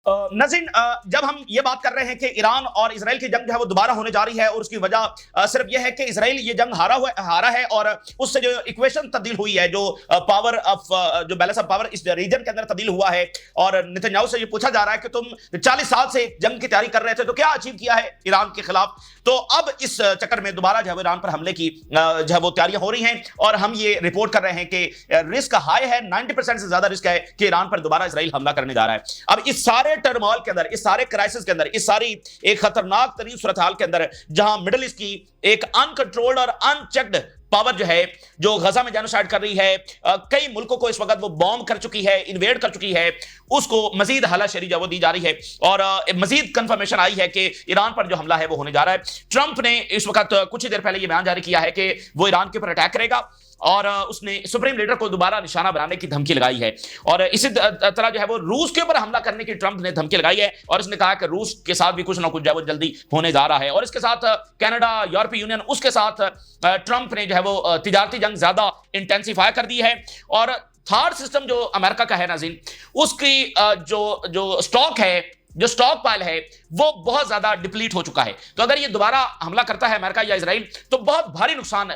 ناظرین، جب ہم یہ بات کر رہے ہیں کہ ایران اور اسرائیل کی جنگ جو ہے وہ دوبارہ ہونے جا رہی ہے، اور اس کی وجہ صرف یہ ہے کہ اسرائیل یہ جنگ ہارا ہے، اور اس سے جو ایکویشن تبدیل ہوئی ہے، جو پاور آف جو بیلنس آف پاور اس ریجن کے اندر تبدیل ہوا ہے، اور نتنیاہو سے یہ پوچھا جا رہا ہے کہ تم 40 سال سے جنگ کی تیاری کر رہے تھے تو کیا اچیو کیا ہے ایران کے خلاف؟ تو اب اس چکر میں دوبارہ جو ہے ایران پر حملے کی جو ہے وہ تیاریاں ہو رہی ہیں، اور ہم یہ رپورٹ کر رہے ہیں کہ رسک ہائی ہے، 90% سے زیادہ رسک ہے کہ ایران پر دوبارہ اسرائیل حملہ کرنے جا رہا ہے۔ اب اس سارے ٹرمال کے اندر، اس سارے کرائسس کے اندر، اس ساری ایک خطرناک ترین صورتحال کے اندر، جہاں مڈل ایسٹ کی ایک ان کنٹرولڈ اور ان چیکڈ پاور جو ہے، جو غزہ میں جینوسائیڈ کر رہی ہے، کئی ملکوں کو اس وقت وہ بوم کر چکی ہے، انویڈ کر چکی ہے، اس کو مزید حالہ شری جو وہ دی جا رہی ہے، اور مزید کنفرمیشن آئی ہے کہ ایران پر جو حملہ ہے وہ ہونے جا رہا ہے۔ ٹرمپ نے اس وقت کچھ ہی دیر پہلے یہ بیان جاری کیا ہے کہ وہ ایران کے اوپر اٹیک کرے گا، اور اس نے سپریم لیڈر کو دوبارہ نشانہ بنانے کی دھمکی لگائی ہے، اور اسی طرح جو ہے وہ روس کے اوپر حملہ کرنے کی ٹرمپ نے دھمکی لگائی ہے، اور اس نے کہا کہ روس کے ساتھ بھی کچھ نہ کچھ جو ہے وہ جلدی ہونے جا رہا ہے، اور اس کے ساتھ کینیڈا، یورپی یونین، اس کے ساتھ ٹرمپ نے جو ہے وہ تجارتی جنگ زیادہ انٹینسیفائی کر دی ہے، اور تھارڈ سسٹم جو امریکہ کا ہے ناظرین، اس کی جو سٹاک ہے، جو سٹاک پائل ہے، وہ بہت زیادہ ڈپلیٹ ہو چکا ہے۔ تو اگر یہ دوبارہ حملہ کرتا ہے امریکہ یا اسرائیل، تو بہت بھاری نقصان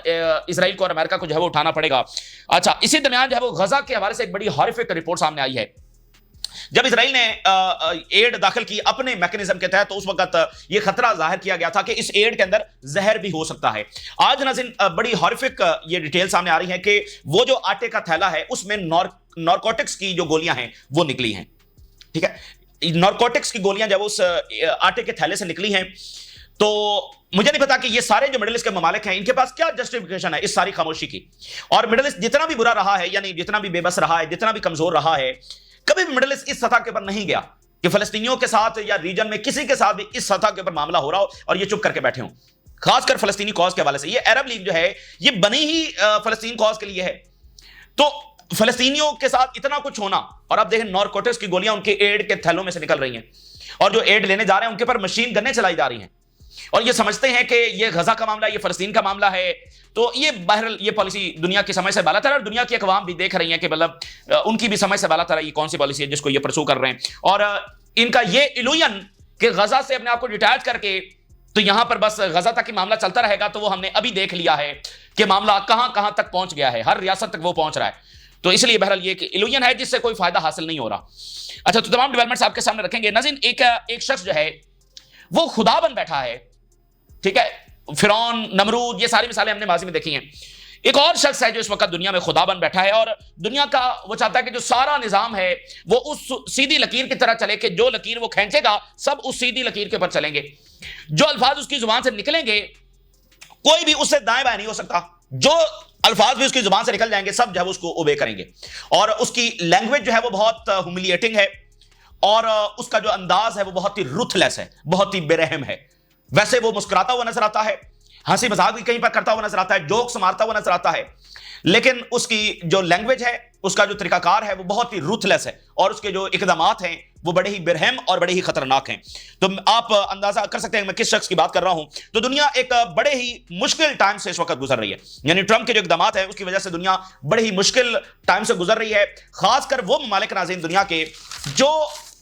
اسرائیل کو اور امریکہ کو جو ہے وہ اٹھانا پڑے گا۔ اچھا، اسی درمیان جو ہے وہ غزہ کے حوالے سے ایک بڑی ہارفک رپورٹ سامنے آئی ہے۔ جب اسرائیل نے ایڈ داخل کی اپنے میکنزم کے تحت، تو اس وقت یہ خطرہ ظاہر کیا گیا تھا کہ اس ایڈ کے اندر زہر بھی ہو سکتا ہے۔ آج ناظرین بڑی ہارفک یہ ڈیٹیل سامنے آ رہی ہے کہ وہ جو آٹے کا تھیلا ہے، اس میں نارکوٹکس کی جو گولیاں ہیں وہ نکلی ہیں، ٹھیک ہے، نارکوٹکس کی گولیاں جب اس آٹے کے تھیلے سے نکلی ہیں، تو مجھے نہیں پتا کہ یہ سارے جو مڈل ایسٹ کے ممالک ہیں، ان کے پاس کیا جسٹیفیکیشن ہے اس ساری خاموشی کی۔ اور مڈل ایسٹ جتنا بھی برا رہا ہے، یعنی جتنا بھی بے بس رہا ہے، جتنا بھی کمزور رہا ہے، کبھی بھی مڈل ایسٹ اس سطح کے اوپر نہیں گیا کہ فلسطینیوں کے ساتھ یا ریجن میں کسی کے ساتھ بھی اس سطح کے اوپر معاملہ ہو رہا ہو اور یہ چپ کر کے بیٹھے ہوں، خاص کر فلسطینی کاز کے حوالے سے۔ یہ عرب لیگ جو ہے، یہ بنی ہی فلسطین کاز کے لیے ہے، تو فلسطینیوں کے ساتھ اتنا کچھ ہونا، اور اب دیکھیں نارکوٹکس کی گولیاں ان کے ایڈ کے تھیلوں میں سے نکل رہی ہیں، اور جو ایڈ لینے جا رہے ہیں ان کے پر مشین گنیں چلائی جا رہی ہیں، اور یہ سمجھتے ہیں کہ یہ غزہ کا معاملہ، یہ فلسطین کا معاملہ ہے۔ تو یہ بہرحال یہ پالیسی دنیا کی سمجھ سے بالا تر ہے، اور دنیا کی اقوام بھی دیکھ رہی ہیں کہ مطلب ان کی بھی سمجھ سے بالا تر ہے یہ کون سی پالیسی ہے جس کو یہ پرسو کر رہے ہیں، اور ان کا یہ ایلوژن کہ غزہ سے اپنے آپ کو ڈیٹیچ کر کے تو یہاں پر بس غزہ تک ہی معاملہ چلتا رہے گا، تو وہ ہم نے ابھی دیکھ لیا ہے کہ معاملہ کہاں کہاں تک پہنچ گیا ہے، ہر ریاست تک وہ پہنچ رہا ہے۔ تو اس لیے بہرحال یہ ایک ایلوژن ہے جس سے کوئی فائدہ حاصل نہیں ہو رہا۔ اچھا، تو تمام ڈیولپمنٹس آپ کے سامنے رکھیں گے ناظرین۔ ایک شخص جو ہے وہ خدا بن بیٹھا ہے، ٹھیک ہے، فرعون، نمرود، یہ ساری مثالیں ہم نے ماضی میں دیکھی ہیں۔ ایک اور شخص ہے جو اس وقت دنیا میں خدا بن بیٹھا ہے، اور دنیا کا وہ چاہتا ہے کہ جو سارا نظام ہے وہ اس سیدھی لکیر کی طرح چلے، کہ جو لکیر وہ کھینچے گا سب اس سیدھی لکیر کے اوپر چلیں گے، جو الفاظ اس کی زبان سے نکلیں گے کوئی بھی اس سے دائیں بائیں نہیں ہو سکتا، جو الفاظ بھی اس کی زبان سے نکل جائیں گے سب جو ہے اس کو اوبے کریں گے، اور اس کی لینگویج جو ہے وہ بہت ہیوملیٹنگ ہے، اور اس کا جو انداز ہے وہ بہت ہی رتھ لیس ہے، بہت ہی بے رحم ہے۔ ویسے وہ مسکراتا ہوا نظر آتا ہے، ہنسی مذاق بھی کہیں پر کرتا ہوا نظر آتا ہے، جوکس مارتا ہوا نظر آتا ہے، لیکن اس کی جو لینگویج ہے، اس کا جو طریقہ کار ہے وہ بہت ہی رتھ لیس ہے، اور اس کے جو اقدامات ہیں وہ بڑے ہی برہم اور بڑے ہی خطرناک ہیں۔ تو آپ اندازہ کر سکتے ہیں میں کس شخص کی بات کر رہا ہوں۔ تو دنیا ایک بڑے ہی مشکل ٹائم سے اس وقت گزر رہی ہے، یعنی ٹرمپ کے جو اقدامات ہیں اس کی وجہ سے دنیا بڑے ہی مشکل ٹائم سے گزر رہی ہے، خاص کر وہ ممالک ناظرین دنیا کے جو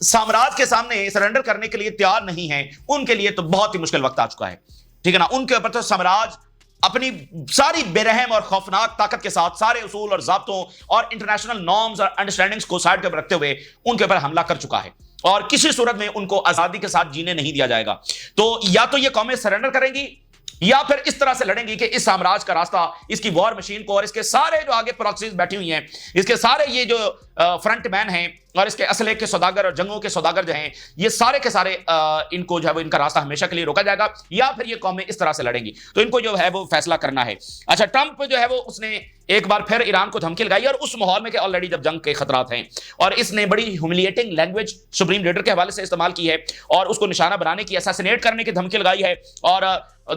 سامراج کے سامنے سرنڈر کرنے کے لیے تیار نہیں ہیں، ان کے لیے تو بہت ہی مشکل وقت آ چکا ہے، ٹھیک ہے نا۔ ان کے اوپر تو سامراج اپنی ساری بے رحم اور خوفناک طاقت کے ساتھ سارے اصول اور ضابطوں اور انٹرنیشنل نارمز اور انڈرسٹینڈنگز کو سائڈ پر رکھتے ہوئے ان کے اوپر حملہ کر چکا ہے، اور کسی صورت میں ان کو آزادی کے ساتھ جینے نہیں دیا جائے گا۔ تو یا تو یہ قومیں سرنڈر کریں گی، یا پھر اس طرح سے لڑیں گی کہ اس سامراج کا راستہ، اس کی وار مشین کو، اور اس کے سارے جو آگے پراکسیز بیٹھی ہوئی ہیں، اس کے سارے یہ جو فرنٹ مین ہیں، اور اس کے اسلحے کے سوداگر اور جنگوں کے سوداگر جو ہیں، یہ سارے کے سارے ان کو جو ہے وہ ان کا راستہ ہمیشہ کے لیے روکا جائے گا، یا پھر یہ قومیں اس طرح سے لڑیں گی۔ تو ان کو جو ہے وہ فیصلہ کرنا ہے۔ اچھا، ٹرمپ جو ہے وہ اس نے ایک بار پھر ایران کو دھمکی لگائی، اور اس ماحول میں کہ آلریڈی جب جنگ کے خطرات ہیں، اور اس نے بڑی ہیوملیٹنگ لینگویج سپریم لیڈر کے حوالے سے استعمال کی ہے، اور اس کو نشانہ بنانے کی، اساسینیٹ کرنے کی دھمکی لگائی ہے، اور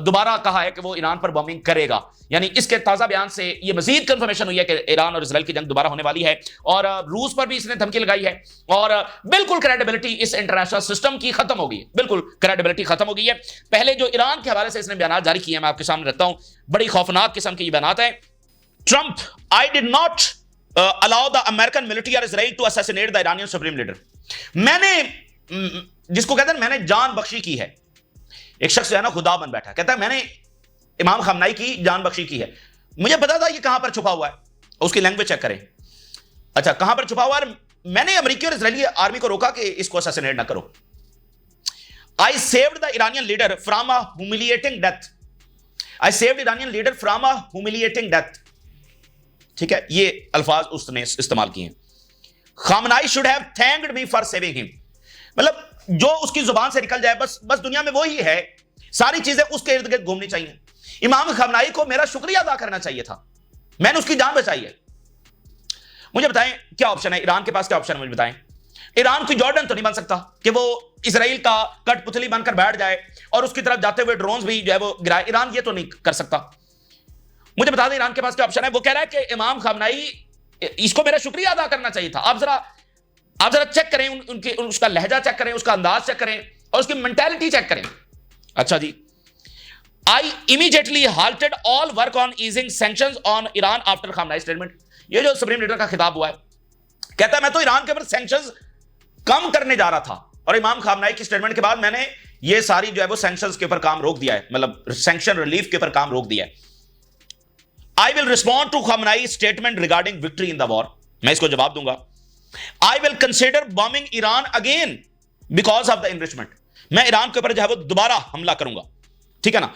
دوبارہ کہا ہے کہ وہ ایران پر بمبنگ کرے گا۔ یعنی اس کے تازہ بیان سے یہ مزید کنفرمیشن ہوئی ہے کہ ایران اور اسرائیل کی جنگ دوبارہ ہونے والی ہے، اور روس پر بھی اس نے دھمکی لگائی ہے، اور بالکل کریڈیبلٹی اس انٹرنیشنل سسٹم کی ختم ہو گئی ہے، بالکل کریڈیبلٹی ختم ہو گئی ہے۔ پہلے جو ایران کے حوالے سے اس نے بیانات جاری کیے ہیں میں آپ کے سامنے رکھتا ہوں، بڑی خوفناک قسم کے یہ بیانات ہیں۔ Trump: I did not allow the American military or Israel to assassinate the Iranian supreme leader۔ میں نے جس کو کہتے ہیں میں نے جان بخشی کی ہے. ایک شخص جو ہے نا خدا بن بیٹھا, کہتا ہے میں نے امام خامنائی کی جان بخشی کی ہے. مجھے پتا تھا یہ کہاں پر چھپا ہوا ہے, اس کی لینگویج چیک کریں. اچھا کہاں پر چھپا ہوا ہے؟ میں نے امریکی اور اسرائیلی آرمی کو روکا کہ اس کو اساسینیٹ نہ کرو. I saved the Iranian leader from a humiliating death. I saved Iranian leader from a humiliating death. ٹھیک ہے, یہ الفاظ اس نے استعمال کیے ہیں. خامنائی should have thanked me for saving him. مطلب جو اس کی زبان سے نکل جائے بس دنیا میں وہی ہے, ساری چیزیں اس کے ارد گرد گھومنی چاہیے. امام خامنائی کو میرا شکریہ ادا کرنا چاہیے تھا, میں نے اس کی جان بچائی ہے. مجھے بتائیں کیا آپشن ہے ایران کے پاس, کیا آپشن ہے مجھے بتائیں. ایران کوئی جارڈن تو نہیں بن سکتا کہ وہ اسرائیل کا کٹ پتلی بن کر بیٹھ جائے اور اس کی طرف جاتے ہوئے ڈرونز بھی جو ہے وہ گرائے. ایران یہ تو نہیں کر سکتا. مجھے بتا دیں ایران کے پاس کیا آپشن ہے. وہ کہہ رہا ہے کہ امام خامنائی اس کو میرا شکریہ ادا کرنا چاہیے تھا. آپ ذرا چیک کریں اس کا لہجہ چیک کریں, اس کا انداز چیک کریں اور اس کی مینٹیلٹی چیک کریں. اچھا جی, I immediately halted all work on easing sanctions on Iran after Khamenei statement. یہ جو سپریم لیڈر کا خطاب ہوا ہے, کہتا ہے میں تو ایران کے اوپر سینکشنز کم کرنے جا رہا تھا اور امام خامنائی کی سٹیٹمنٹ کے بعد میں نے یہ ساری جو ہے وہ سینکشنز کے اوپر کام روک دیا ہے, مطلب سینکشن ریلیف کے اوپر کام روک دیا ہے. I will respond to Khamenei's statement regarding victory in the war. میں اس کو جواب دوں گا. I will consider bombing Iran again because of the enrichment. میں ایران کے اوپر جو ہے وہ دوبارہ حملہ کروں گا. ٹھیک ہے نا,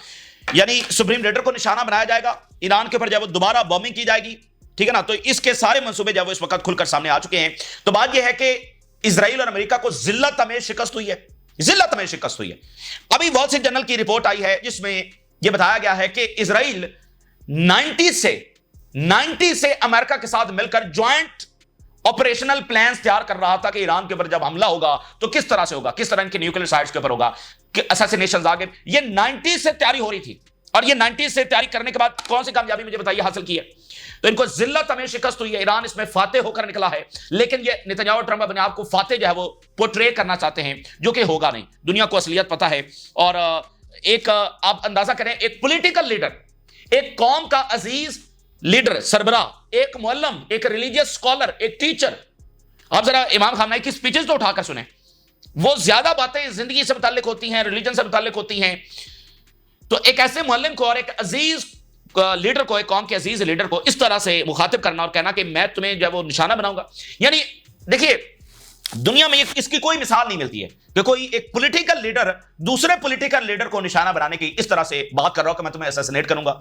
یعنی سپریم لیڈر کو نشانہ بنایا جائے گا, ایران کے اوپر جو ہے وہ دوبارہ بومبنگ کی جائے گی. ٹھیک ہے نا, تو اس کے سارے منصوبے جو ہے وہ اس وقت کھل کر سامنے آ چکے ہیں. تو بات یہ ہے کہ اسرائیل اور امریکہ کو ذلت میں شکست ہوئی ہے, ذلت میں شکست ہوئی ہے. ابھی وال اسٹریٹ جرنل کی رپورٹ آئی ہے جس میں یہ بتایا گیا ہے کہ اسرائیل 90 سے امریکہ کے ساتھ مل کر جوائنٹ آپریشنل پلانز تیار کر رہا تھا کہ ایران کے اوپر جب حملہ ہوگا تو کس طرح سے ہوگا, کس طرح ان کے نیوکلیئر سائٹس کے اوپر ہوگا, کہ اساسینیشنز آگے. یہ 90 سے تیاری ہو رہی تھی اور یہ 90 سے تیاری کرنے کے بعد کون سی کامیابی مجھے بتائیے حاصل کی ہے. تو ان کو ذلت میں شکست ہوئی ہے, ایران اس میں فاتح ہو کر نکلا ہے. لیکن یہ نتنیاہو اور ٹرمپ اپنے آپ کو فاتح جو ہے وہ پورٹرے کرنا چاہتے ہیں, جو کہ ہوگا نہیں. دنیا کو اصلیت پتہ ہے. اور ایک آپ اندازہ کریں, ایک پولیٹیکل لیڈر, ایک قوم کا عزیز لیڈر, سربراہ, ایک معلم, ایک ریلیجیس اسکالر, ایک ٹیچر. آپ ذرا امام خامنائی کی سپیچز تو اٹھا کر سنیں, وہ زیادہ باتیں زندگی سے متعلق ہوتی ہیں, ریلیجن سے متعلق ہوتی ہیں. تو ایک ایسے معلم کو اور ایک عزیز لیڈر کو, ایک قوم کے عزیز لیڈر کو اس طرح سے مخاطب کرنا اور کہنا کہ میں تمہیں جو ہے وہ نشانہ بناؤں گا, یعنی دیکھیے دنیا میں اس کی کوئی مثال نہیں ملتی ہے کہ کوئی ایک پولیٹیکل لیڈر دوسرے پولیٹیکل لیڈر کو نشانہ بنانے کی اس طرح سے بات کر رہا ہو کہ میں تمہیں اساسینیٹ کروں گا.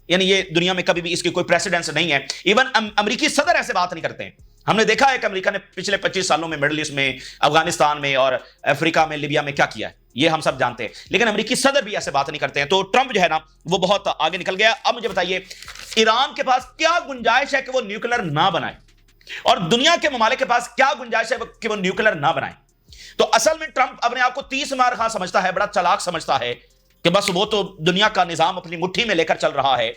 یعنی یہ دنیا میں کبھی بھی اس کی کوئی پریسیڈنس نہیں ہے. ایون امریکی صدر ایسے بات نہیں کرتے ہیں. ہم نے دیکھا ہے کہ امریکہ نے پچھلے 25 سالوں میں مڈل ایسٹ میں, افغانستان میں اور افریقہ میں, لیبیا میں کیا کیا ہے, یہ ہم سب جانتے ہیں. لیکن امریکی صدر بھی ایسے بات نہیں کرتے ہیں. تو ٹرمپ جو ہے نا وہ بہت آگے نکل گیا. اب مجھے بتائیے ایران کے پاس کیا گنجائش ہے کہ وہ نیوکلیر نہ بنائے, اور دنیا کے ممالک کے پاس کیا گنجائش ہے کہ وہ نیوکلیر نہ بنائے. تو اصل میں ٹرمپ اپنے آپ کو 30 مار خاں سمجھتا ہے, بڑا چالاک سمجھتا ہے کہ بس وہ تو دنیا کا نظام اپنی مٹھی میں لے کر چل رہا ہے.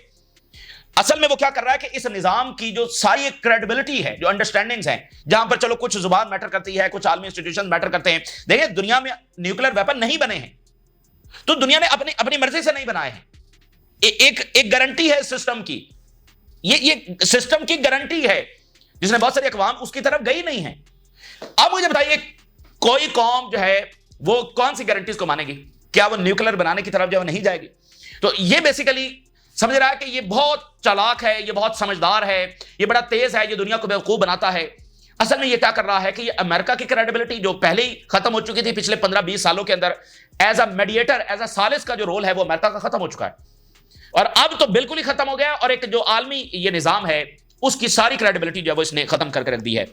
اصل میں وہ کیا کر رہا ہے کہ اس نظام کی جو ساری کریڈیبلٹی ہے, جو انڈرسٹینڈنگز ہیں, جہاں پر چلو کچھ زبان میٹر کرتی ہے, کچھ عالمی انسٹیٹیوشن میٹر کرتے ہیں. دیکھیں دنیا میں نیوکلیر ویپن نہیں بنے ہیں تو دنیا نے اپنی مرضی سے نہیں بنائے ہیں. ایک گارنٹی ہے سسٹم کی, یہ سسٹم کی گارنٹی ہے جس نے بہت ساری اقوام اس کی طرف گئی نہیں ہے. اب مجھے بتائیے کوئی قوم جو ہے وہ کون سی گارنٹیز کو مانے گی, کیا وہ نیوکلیر بنانے کی طرف جو ہے نہیں جائے گی. تو یہ بیسیکلی سمجھ رہا ہے کہ یہ بہت چالاک ہے, یہ بہت سمجھدار ہے, یہ بڑا تیز ہے, یہ دنیا کو بیوقوف بناتا ہے. اصل میں یہ کیا کر رہا ہے کہ یہ امریکہ کی کریڈیبلٹی جو پہلے ہی ختم ہو چکی تھی پچھلے 15-20 سالوں کے اندر, as a mediator, as a ثالث کا جو رول ہے وہ امریکہ کا ختم ہو چکا ہے, اور اب تو بالکل ہی ختم ہو گیا. اور ایک جو عالمی یہ نظام ہے اس کی ساری کریڈیبلٹی جو ہے وہ اس نے ختم کر کے رکھ دی ہے.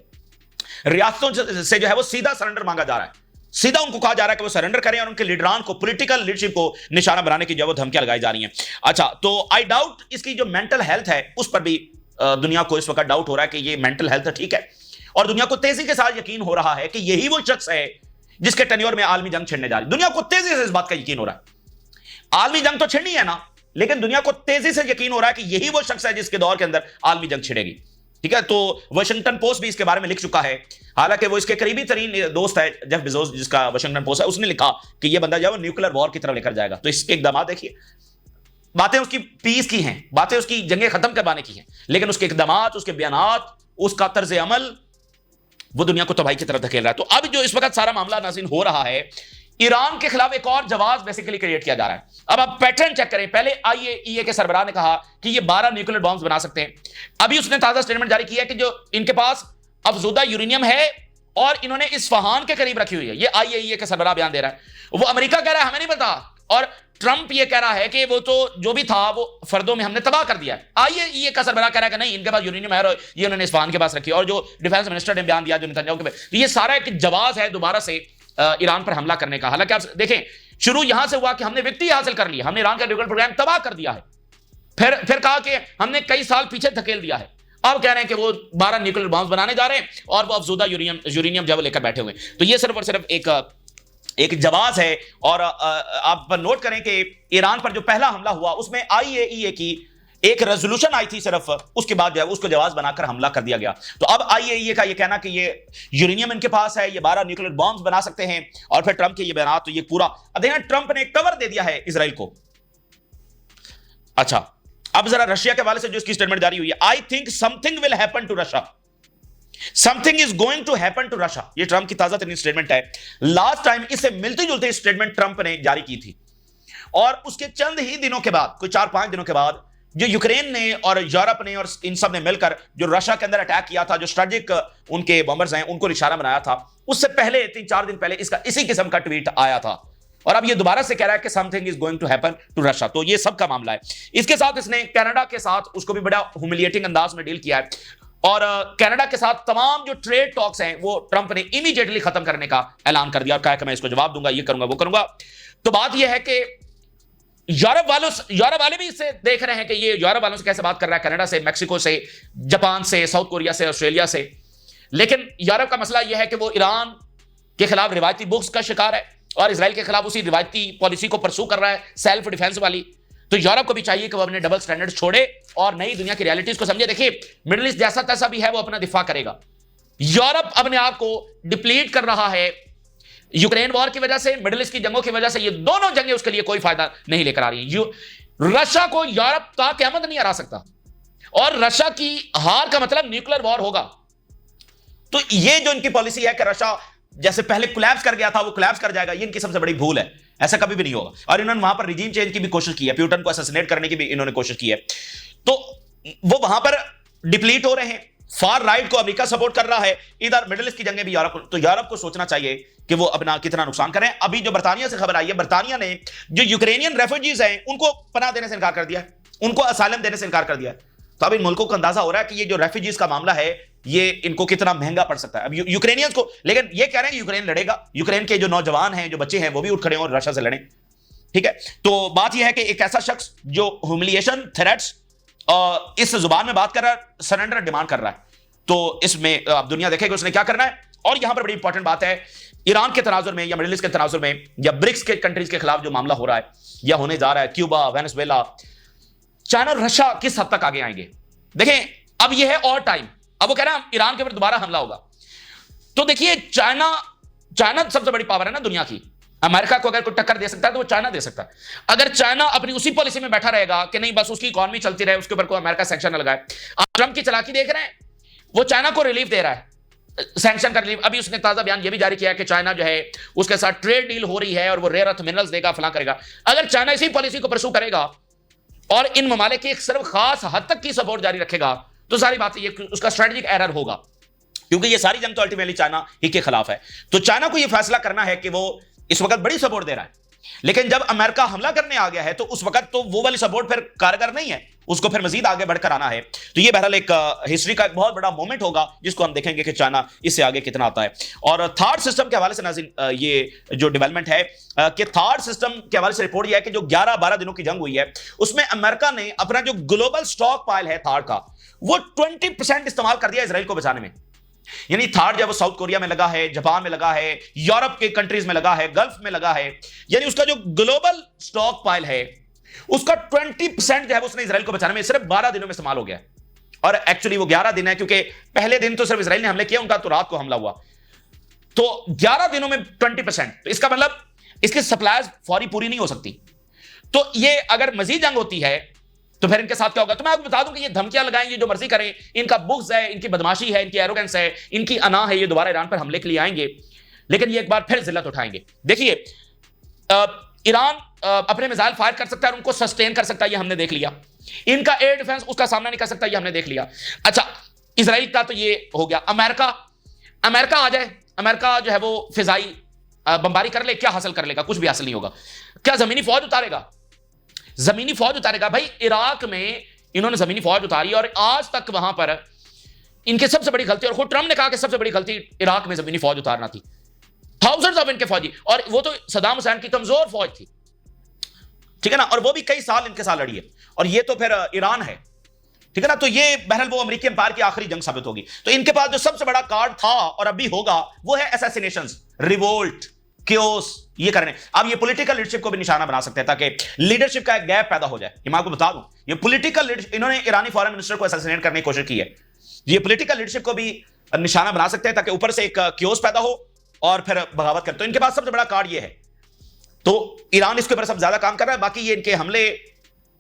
ریاستوں سے جو ہے وہ سیدھا سرنڈر مانگا جا رہا ہے, سیدھا ان کو کہا جا رہا ہے کہ وہ سرنڈر کریں, اور ان کے لیڈران کو, پولیٹیکل لیڈرشپ کو نشانہ بنانے کی جو ہے وہ دھمکیاں لگائی جا رہی ہیں. اچھا, تو آئی ڈاؤٹ اس کی جو مینٹل ہیلتھ ہے اس پر بھی دنیا کو اس وقت ڈاؤٹ ہو رہا ہے کہ یہ مینٹل ہیلتھ ٹھیک ہے, اور دنیا کو تیزی کے ساتھ یقین ہو رہا ہے کہ یہی وہ شخص ہے جس کے ٹینیور میں عالمی جنگ چھڑنے جا رہی. دنیا کو تیزی سے اس بات کا یقین ہو رہا ہے, عالمی جنگ تو چھڑنی ہے نا, لیکن دنیا کو تیزی سے یقین ہو رہا ہے کہ یہی وہ شخص ہے جس کے دور کے اندر عالمی جنگ چھڑے گی. ٹھیک ہے, تو واشنگٹن پوسٹ بھی اس کے بارے میں لکھ چکا ہے, حالانکہ وہ اس کے قریبی ترین دوست ہے جیف بیزوس جس کا واشنگٹن پوسٹ ہے, اس نے لکھا کہ یہ بندہ جو ہے وہ نیوکلیر وار کی طرف لے کر جائے گا. تو اس کے اقدامات دیکھیے, باتیں اس کی پیس کی ہیں, باتیں اس کی جنگیں ختم کروانے کی ہیں, لیکن اس کے اقدامات, اس کے بیانات, اس کا طرز عمل وہ دنیا کو تباہی کی طرف دھکیل رہا ہے. تو اب جو اس وقت سارا معاملہ ناظرین ہو رہا ہے, ایران کے خلاف ایک اور جواز بیسیکلی کریٹ کیا جا رہا ہے. اب آپ پیٹرن چیک کریں. پہلے IAEA کے سربراہ نے کہا کہ یہ 12 نیوکلیر بامز بنا سکتے ہیں. ابھی اس نے تازہ سٹیٹمنٹ جاری کیا ہے کہ جو ان کے پاس افزودہ یورینیم ہے اور انہوں نے اصفہان کے قریب رکھی ہوئی ہے. یہ IAEA کا سربراہ بیان دے رہا ہے. وہ امریکہ کہہ رہا ہے ہمیں نہیں پتا, اور ٹرمپ یہ کہہ رہا ہے کہ وہ تو جو بھی تھا وہ فردوں میں ہم نے تباہ کر دیا ہے. IAEA کا سربراہ کہہ رہا ہے کہ نہیں, ان کے پاس یورینیم ہے اور یہ انہوں نے اصفہان کے پاس رکھی. اور جو ڈیفنس منسٹر نے بیان دیا جو نتنیاہو کے پاس, یہ سارا ایک جواز ہے دوبارہ سے ایران پر حملہ کرنے کا. حالانکہ آپ دیکھیں شروع یہاں سے ہوا کہ ہم نے وکٹری حاصل کر لی, ہم نے ایران کا نیوکلیئر پروگرام تباہ کر دیا ہے. پھر کہا کہ ہم نے کئی سال پیچھے دھکیل دیا ہے. اب کہہ رہے ہیں کہ وہ 12 نیوکلیئر بامز بنانے جا رہے ہیں اور وہ افزودہ یورینیم جو لے کر بیٹھے ہوئے. تو یہ صرف اور صرف ایک جواز ہے. اور آپ نوٹ کریں کہ ایران پر جو پہلا حملہ ہوا اس میں IAEA کی ایک ریزولوشن آئی تھی صرف, اس کے بعد جو ہے اس کو جواز بنا کر حملہ کر دیا گیا. تو اب IAEA کا یہ کہنا کہ یہ یورینیم ان کے پاس ہے, یہ 12 نیوکلیئر بامز بنا سکتے ہیں, اور پھر ٹرمپ کے یہ بیانات, تو یہ پورا اب دیکھیں ٹرمپ نے کور دے دیا ہے اسرائیل کو. اچھا اب ذرا رشیا کے حوالے سے جو اس کی سٹیٹمنٹ جاری ہوئی ہے, I think something will happen to Russia. Something is going to happen to Russia. یہ ٹرمپ کی تازہ ترین سٹیٹمنٹ ہے. لاسٹ ٹائم اس سے ملتی جلتی سٹیٹمنٹ ٹرمپ نے جاری کی تھی, اور اس کے چند ہی دنوں کے بعد, کوئی 4-5 دنوں کے بعد, جو یوکرین نے اور یورپ نے اور ان سب نے مل کر جو رشیا کے اندر اٹیک کیا تھا, جو اسٹریٹجک ان کے بمبرز ہیں ان کو نشانہ بنایا تھا, اس سے پہلے 3-4 دن پہلے اس کا اسی قسم کا ٹویٹ آیا تھا. اور اب یہ دوبارہ سے کہہ رہا ہے کہ something is going to happen to Russia. تو یہ سب کا معاملہ ہے. اس کے ساتھ اس نے کینیڈا کے ساتھ اس کو بھی بڑا ہیوملیٹنگ انداز میں ڈیل کیا ہے, اور کینیڈا کے ساتھ تمام جو ٹریڈ ٹاکس ہیں وہ ٹرمپ نے امیڈیٹلی ختم کرنے کا اعلان کر دیا, اور کہا کہ میں اس کو جواب دوں گا, یہ کروں گا, وہ کروں گا. تو بات یہ ہے کہ یورپ والے بھی اس سے دیکھ رہے ہیں کہ یہ یورپ والوں سے کیسے بات کر رہا ہے, کینیڈا سے, میکسیکو سے, جاپان سے, ساؤتھ کوریا سے, آسٹریلیا سے. لیکن یورپ کا مسئلہ یہ ہے کہ وہ ایران کے خلاف روایتی بکس کا شکار ہے اور اسرائیل کے خلاف اسی روایتی پالیسی کو پرسو کر رہا ہے, سیلف ڈیفense والی. تو یورپ کو بھی چاہیے کہ وہ اپنے ڈبل سٹینڈرڈ چھوڑے اور نئی دنیا کی ریالٹیز کو سمجھے. دیکھیے مڈل ایسٹ جیسا تیسا بھی ہے وہ اپنا دفاع کرے گا. یورپ اپنے آپ کو ڈپلیٹ کر رہا ہے یوکرین وار کی وجہ سے, مڈل ایسٹ کی جنگوں کی وجہ سے. یہ دونوں جنگیں اس کے لیے کوئی فائدہ نہیں لے کر آ رہی ہیں. رشیا کو یورپ کا قیامت نہیں ہرا سکتا, اور رشیا کی ہار کا مطلب نیوکلیر وار ہوگا. تو یہ جو ان کی پالیسی ہے کہ رشیا جیسے پہلے کولیپس کر گیا تھا وہ کولیپس کر جائے گا, یہ ان کی سب سے بڑی بھول ہے. ایسا کبھی بھی نہیں ہوگا. اور انہوں نے وہاں پر ریجیم چینج کی بھی کوشش کی ہے, پیوٹن کو اسیسینیٹ کرنے کی بھی انہوں نے کوشش کی ہے. تو وہ وہاں پر ڈپلیٹ ہو رہے ہیں. فار رائٹ کو امریکہ سپورٹ کر رہا ہے, ادھر مڈل ایسٹ کی جنگیں بھی یورپ. تو یورپ کو سوچنا چاہیے کہ وہ اپنا کتنا نقصان کریں. ابھی جو برطانیہ سے خبر آئی ہے, برطانیہ نے جو یوکرینین ریفیوجیز ہیں ان کو پناہ دینے سے انکار کر دیا ہے, ان کو اسائلم دینے سے انکار کر دیا ہے. تو اب ان ملکوں کو اندازہ ہو رہا ہے کہ یہ جو ریفیوجیز کا معاملہ ہے یہ ان کو کتنا مہنگا پڑ سکتا ہے. اب یوکرینینز کو, لیکن یہ کہہ رہے ہیں کہ یوکرین لڑے گا, یوکرین کے جو نوجوان ہیں, جو بچے ہیں, وہ بھی اٹھ کھڑے ہوں اور رشیا سے لڑیں. ٹھیک ہے. تو بات یہ ہے کہ ایک ایسا شخص جو ہیوملیشن, تھریٹس, اس زبان میں بات کر رہا ہے, سرنڈر ڈیمانڈ کر رہا ہے. تو اس میں اب دنیا دیکھے کہ اس نے کیا کرنا ہے. اور یہاں پر بڑی انپورٹنٹ بات ہے, ایران کے تناظر میں یا مڈل ایسٹ کے تناظر میں یا برکس کے کنٹریز کے خلاف جو معاملہ ہو رہا ہے یا ہونے جا رہا ہے, کیوبا, وینزویلا, چائنا اور رشیا کس حد تک آگے آئیں گے. دیکھیں اب یہ ہے اور ٹائم. اب وہ کہہ رہا ہے ایران کے اوپر دوبارہ حملہ ہوگا. تو دیکھیے چائنا سب سے بڑی پاور ہے نا دنیا کی. امریکہ کو اگر کوئی ٹکر دے سکتا ہے تو وہ چائنا دے سکتا ہے. اگر چائنا اپنی اسی پالیسی میں بیٹھا رہے گا کہ نہیں بس اس کی اکانومی چلتی رہے, اس کے اوپر کوئی امریکہ سینکشن نہ لگائے. آپ ٹرمپ کی چالاکی دیکھ رہے ہیں, وہ چائنا کو ریلیف دے رہا ہے, سینکشن کا ریلیف. ابھی اس نے تازہ بیان یہ بھی جاری کیا ہے کہ چائنا جو ہے اس کے ساتھ ٹریڈ ڈیل ہو رہی ہے اور وہ ریئر ارتھ منرلز دے گا, فلاں کرے گا. اگر چائنا اسی پالیسی کو پرسو کرے گا اور ان ممالک کی ایک صرف خاص حد تک کی سپورٹ جاری رکھے گا تو ساری بات یہ اس کا اسٹریٹجک ایرر ہوگا, کیونکہ یہ ساری جنگ تو الٹیمیٹلی چائنا ہی کے خلاف ہے. تو چائنا کو یہ فیصلہ کرنا ہے کہ وہ اس وقت بڑی سپورٹ دے رہا ہے, لیکن جب امریکہ حملہ کرنے آ گیا ہے تو اس وقت تو وہ والی سپورٹ پھر کارگر نہیں ہے, اس کو پھر مزید آگے بڑھ کر آنا ہے. تو یہ بہرحال ایک ہسٹری کا ایک بہت بڑا مومنٹ ہوگا جس کو ہم دیکھیں گے کہ چائنا اس سے آگے کتنا آتا ہے. اور تھارڈ سسٹم کے حوالے سے ناظرین یہ جو ڈیولپمنٹ ہے کہ تھارڈ سسٹم کے حوالے سے رپورٹ یہ ہے کہ جو 11-12 دنوں کی جنگ ہوئی ہے اس میں امریکہ نے اپنا جو گلوبل سٹاک پائل ہے تھارڈ کا وہ 20% استعمال کر دیا اسرائیل کو بچانے میں. یعنی تھارڈ جو ہے وہ ساؤتھ کوریا میں لگا ہے, جاپان میں لگا ہے, یورپ کے کنٹریز میں لگا ہے, گلف میں لگا ہے. یعنی اس کا جو گلوبل سٹاک پائل ہے اس کا 20% جو ہے اس نے اسرائیل کو بچانے میں صرف 12 دنوں میں استعمال ہو گیا. اور ایکچولی وہ 11 دن ہے, کیونکہ پہلے دن تو صرف اسرائیل نے حملے کیا, ان کا تو رات کو حملہ ہوا. تو 11 دنوں میں 20%, تو اس کا مطلب اس کی سپلائز فوری پوری نہیں ہو سکتی. تو یہ اگر مزید جنگ ہوتی ہے تو پھر ان کے ساتھ کیا ہوگا؟ تو میں آپ کو بتا دوں کہ یہ دھمکیاں لگائیں، یہ جو مرضی کریں، ان کا بغض ہے، ان کی بدماشی ہے، ان کی ایروگنس ہے، ان کی انا ہے، یہ دوبارہ ایران پر حملے کے لیے آئیں گے، لیکن یہ ایک بار پھر ذلت اٹھائیں گے۔ دیکھیے ایران اپنے میزائل فائر کر سکتا ہے اور ان کو سسٹین کر سکتا ہے، یہ ہم نے دیکھ لیا۔ ان کا ایئر ڈیفنس اس کا سامنا نہیں کر سکتا، یہ ہم نے دیکھ لیا۔ اچھا اسرائیل کا تو یہ ہو گیا۔ امریکہ آ جائے، امریکہ جو ہے وہ فضائی بمباری کر لے، کیا حاصل کر لے گا؟ کچھ بھی حاصل نہیں ہوگا۔ کیا زمینی فوج اتارے گا؟ زمینی فوج اتارے گا؟ بھائی عراق میں انہوں نے زمینی فوج اتاری اور آج تک وہاں پر ان کی سب سے بڑی غلطی، اور خود ٹرمپ نے کہا کہ سب سے بڑی غلطی عراق میں زمینی فوج اتارنا تھی۔ تھاؤزنڈز آف ان کے فوجی، اور وہ تو صدام حسین کی کمزور فوج تھی، ٹھیک ہے نا، اور وہ بھی کئی سال ان کے ساتھ لڑی ہے، اور یہ تو پھر ایران ہے، ٹھیک ہے نا۔ تو یہ بہرحال وہ امریکی امپائر کی آخری جنگ ثابت ہوگی۔ تو ان کے پاس جو سب سے بڑا کارڈ تھا اور ابھی ہوگا وہ ہے اساسینیشنز، ریوولٹ، کیوس، یہ کرنے۔ اب یہ پولیٹیکل لیڈرشپ کو بھی نشانہ بنا سکتے ہیں تاکہ لیڈرشپ کا ایک گیپ پیدا ہو جائے۔ یہ میں آپ کو بتا دوں، یہ پولیٹیکل لیڈرشپ، انہوں نے ایرانی فارن منسٹر کو اساسینیٹ کرنے کی کوشش کی ہے، یہ پولیٹیکل لیڈرشپ کو بھی نشانہ بنا سکتے ہیں تاکہ اوپر سے ایک کیوس پیدا ہو اور پھر بغاوت کرے۔ تو ان کے پاس سب سے بڑا کارڈ یہ ہے، تو ایران اس کے اوپر سب زیادہ کام کر رہا ہے۔ باقی یہ ان کے حملے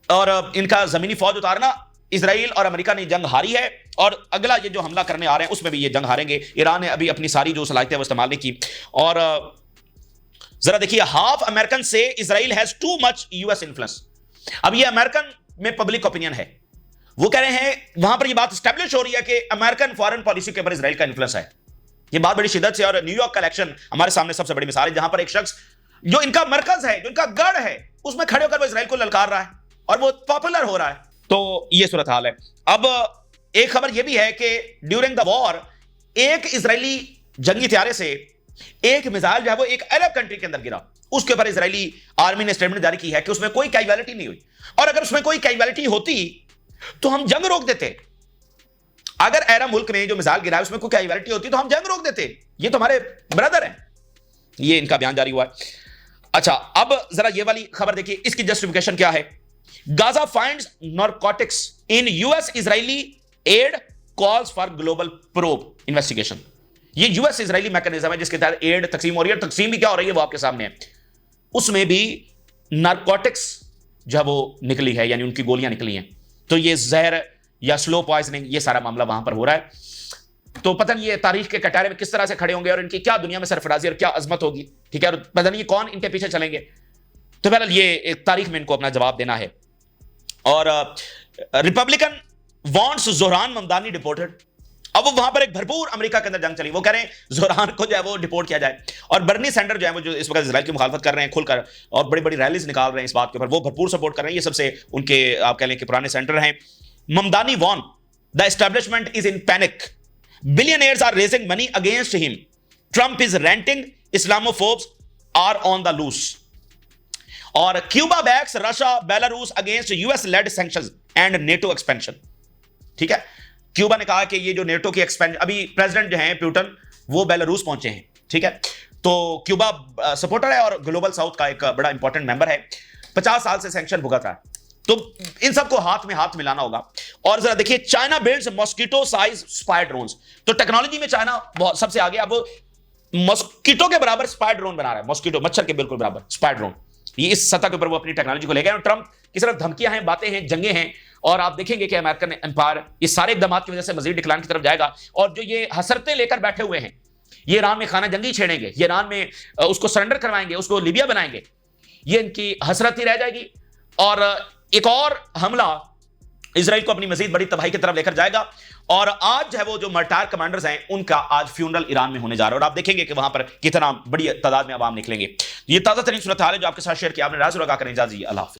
اور ان کا زمینی فوج اتارنا، اسرائیل اور امریکہ نے جنگ ہاری ہے، اور اگلا یہ جو حملہ کرنے آ رہے ہیں اس میں بھی یہ جنگ ہاریں گے۔ ایران نے ابھی اپنی ساری جو صلاحیتیں وہ استعمال نہیں کی۔ اور ذرا دیکھیے، ہاف امریکن سے Israel has too much U S influence. اب یہ امریکن میں پبلک اوپینین ہے، وہ کہہ رہے ہیں وہاں پر یہ بات اسٹیبلش ہو رہی ہے کہ امریکن فارن پالیسی کے اوپر اسرائیل کا انفلوئنس ہے۔ یہ بات بڑی شدت سے، اور نیو یارک کا الیکشن ہمارے سامنے سب سے بڑی مثال ہے جہاں پر ایک شخص جو ان کا مرکز ہے، جو ان کا گڑھ ہے، اس میں کھڑے ہو کر وہ اسرائیل کو للکار رہا ہے اور وہ پاپولر ہو رہا ہے۔ تو یہ صورتحال ہے۔ اب ایک خبر یہ بھی ہے کہ ڈیورنگ دا وار ایک اسرائیلی جنگی طیارے سے ایک میزائل جو ہے وہ ایک عرب کنٹری کے اندر گرا، اس کے اوپر اسرائیلی آرمی نے اسٹیٹمنٹ جاری کی ہے کہ اس میں کوئی کیجوالٹی نہیں ہوئی، اور اگر اس میں کوئی کیجوالٹی ہوتی تو ہم جنگ روک دیتے۔ اگر عرب ملک میں جو میزائل گرا ہے اس میں کوئی کیجوالٹی ہوتی تو ہم جنگ روک دیتے، یہ تو ہمارے بردر ہیں۔ یہ ان کا بیان جاری ہوا ہے۔ اچھا اب ذرا یہ والی خبر دیکھیے، اس کی جسٹیفیکیشن کیا ہے؟ Gaza finds narcotics in U S Israeli aid calls for global probe investigation. یہ یو ایس اسرائیلی میکانزم ہے جس کے تحت ایڈ تقسیم ہو رہی ہے، اور تقسیم بھی کیا ہو رہی ہے وہ آپ کے سامنے ہے۔ اس میں بھی نارکوٹکس جو ہے وہ نکلی ہے، یعنی ان کی گولیاں نکلی ہیں۔ تو یہ زہر یا سلو پوائزننگ، یہ سارا معاملہ وہاں پر ہو رہا ہے۔ تو پتہ نہیں یہ تاریخ کے کٹارے میں کس طرح سے کھڑے ہوں گے، اور ان کی کیا دنیا میں سرفرازی اور کیا عظمت ہوگی، ٹھیک ہے، اور پتہ نہیں کون ان کے پیچھے چلیں گے۔ تو بہرحال یہ ایک تاریخ میں ان کو اپنا جواب دینا ہے۔ اور ریپبلکن وانٹس زہران ممدانی ڈپورٹڈ۔ اب وہ وہاں پر ایک بھرپور امریکہ کے اندر جنگ چلی، وہ کہہ رہے ہیں زہران کو جو ہے وہ ڈپورٹ کیا جائے، اور برنی سینڈر جو ہے وہ جو اس وقت اسرائیل کی مخالفت کر رہے ہیں کھل کر، اور بڑی بڑی ریلیز نکال رہے ہیں اس بات کے اوپر، وہ بھرپور سپورٹ کر رہے ہیں۔ یہ سب سے ان کے آپ کہہ لیں کہ پرانے سینٹر ہیں۔ ممدانی وان the establishment is in panic, billionaires are raising money against him, Trump is ranting, Islamophobes are on the loose, اور Cuba backs Russia Belarus against US led sanctions and NATO expansion۔ ٹھیک ہے، Cuba نے کہا کہ یہ جو NATO کی expansion, ابھی پریزیڈنٹ جو ہیں پیوٹن وہ بیلاروس پہنچے ہیں، ٹھیک ہے، تو کیوبا سپورٹر ہے اور گلوبل ساؤتھ کا ایک بڑا امپورٹنٹ ممبر ہے، 50 سال سے سینکشن بھگت رہا ہے۔ تو ان سب کو ہاتھ میں ہاتھ ملانا ہوگا۔ اور ذرا دیکھیے، China builds mosquito size spy drones. تو ٹیکنالوجی میں چائنا سب سے آگے، اب وہ ماسکیٹو کے برابر اسپائی ڈرون بنا رہا ہے، ماسکیٹو مچھر کے بالکل برابر اسپائی ڈرون۔ یہ اس سطح کے اوپر وہ اپنی ٹیکنالوجی کو لے گئے، اور ٹرمپ کی صرف دھمکیاں ہیں، باتیں ہیں، جنگیں ہیں، اور آپ دیکھیں گے کہ امریکن امپائر اس سارے اقدامات کی وجہ سے مزید ڈکلائن کی طرف جائے گا۔ اور جو یہ حسرتیں لے کر بیٹھے ہوئے ہیں، یہ ایران میں خانہ جنگی چھیڑیں گے، یہ ایران میں اس کو سرنڈر کروائیں گے، اس کو لیبیا بنائیں گے، یہ ان کی حسرت ہی رہ جائے گی۔ اور ایک اور حملہ اسرائیل کو اپنی مزید بڑی تباہی کی طرف لے کر جائے گا۔ اور آج جو ہے وہ جو مرٹائر کمانڈرز ہیں ان کا آج فیونرل ایران میں ہونے جا رہا ہے، اور آپ دیکھیں گے کہ وہاں پر کتنا بڑی تعداد میں عوام نکلیں گے۔ یہ تازہ ترین صورتحال ہے جو آپ کے ساتھ شیئر کیا، آپ نے راز لگا کر اجازت دی۔ اللہ حافظ۔